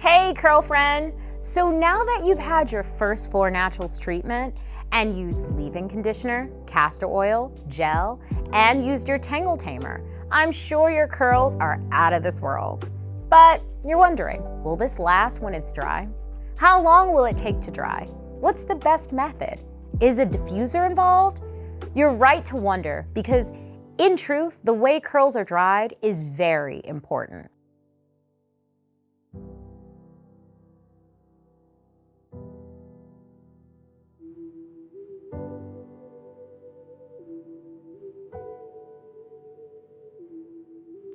Hey, curl friend! So now that you've had your first 4 naturals treatment and used leave-in conditioner, castor oil, gel, and used your Tangle Tamer, I'm sure your curls are out of this world. But you're wondering, will this last when it's dry? How long will it take to dry? What's the best method? Is a diffuser involved? You're right to wonder because, in truth, the way curls are dried is very important.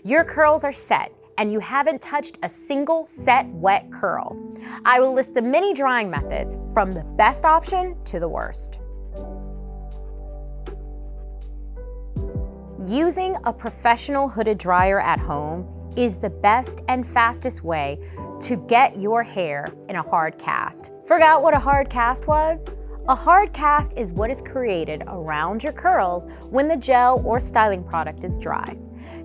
Your curls are set, and you haven't touched a single set wet curl. I will list the many drying methods from the best option to the worst. Using a professional hooded dryer at home is the best and fastest way to get your hair in a hard cast. Forgot what a hard cast was? A hard cast is what is created around your curls when the gel or styling product is dry.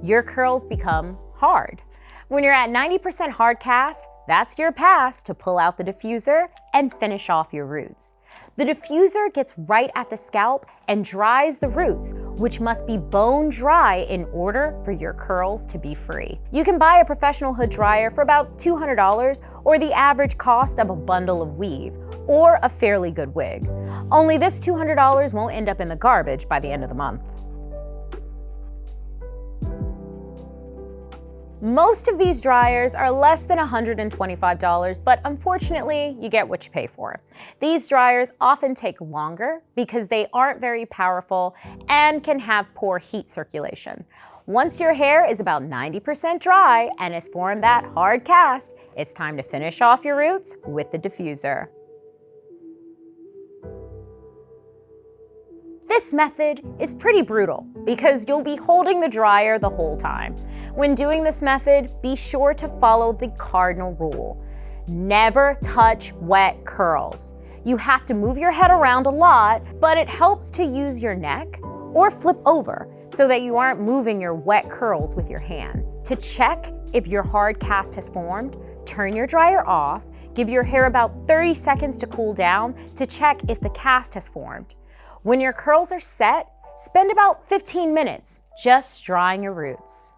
Your curls become hard. When you're at 90% hard cast, that's your pass to pull out the diffuser and finish off your roots. The diffuser gets right at the scalp and dries the roots, which must be bone dry in order for your curls to be free. You can buy a professional hood dryer for about $200 or the average cost of a bundle of weave or a fairly good wig. Only this $200 won't end up in the garbage by the end of the month. Most of these dryers are less than $125, but unfortunately, you get what you pay for. These dryers often take longer because they aren't very powerful and can have poor heat circulation. Once your hair is about 90% dry and has formed that hard cast, it's time to finish off your roots with the diffuser. This method is pretty brutal because you'll be holding the dryer the whole time. When doing this method, be sure to follow the cardinal rule. Never touch wet curls. You have to move your head around a lot, but it helps to use your neck or flip over so that you aren't moving your wet curls with your hands. To check if your hard cast has formed, turn your dryer off, give your hair about 30 seconds to cool down to check if the cast has formed. When your curls are set, spend about 15 minutes just drying your roots.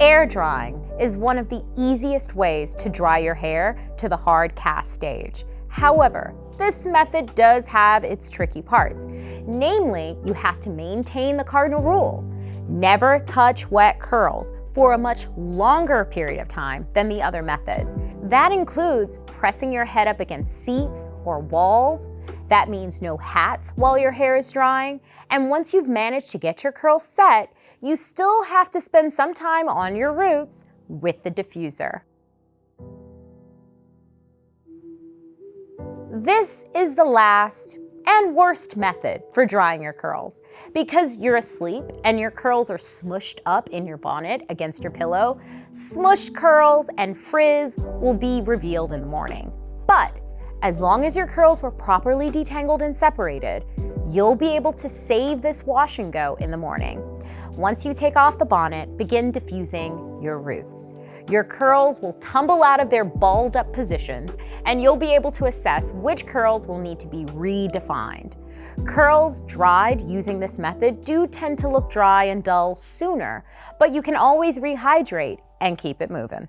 Air drying is one of the easiest ways to dry your hair to the hard cast stage. However, this method does have its tricky parts. Namely, you have to maintain the cardinal rule. Never touch wet curls for a much longer period of time than the other methods. That includes pressing your head up against seats or walls. That means no hats while your hair is drying. And once you've managed to get your curls set, you still have to spend some time on your roots with the diffuser. This is the last and worst method for drying your curls. Because you're asleep and your curls are smushed up in your bonnet against your pillow, smushed curls and frizz will be revealed in the morning. But as long as your curls were properly detangled and separated, you'll be able to save this wash and go in the morning. Once you take off the bonnet, begin diffusing your roots. Your curls will tumble out of their balled up positions and you'll be able to assess which curls will need to be redefined. Curls dried using this method do tend to look dry and dull sooner, but you can always rehydrate and keep it moving.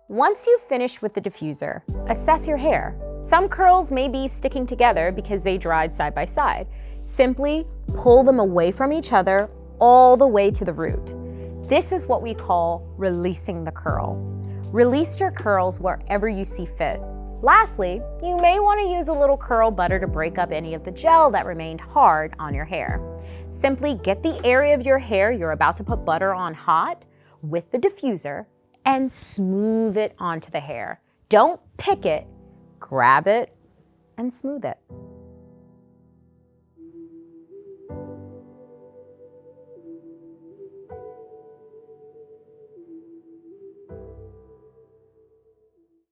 Once you've finished with the diffuser, assess your hair. Some curls may be sticking together because they dried side by side. Simply pull them away from each other all the way to the root. This is what we call releasing the curl. Release your curls wherever you see fit. Lastly, you may want to use a little curl butter to break up any of the gel that remained hard on your hair. Simply get the area of your hair you're about to put butter on hot with the diffuser and smooth it onto the hair. Don't pick it, grab it and smooth it.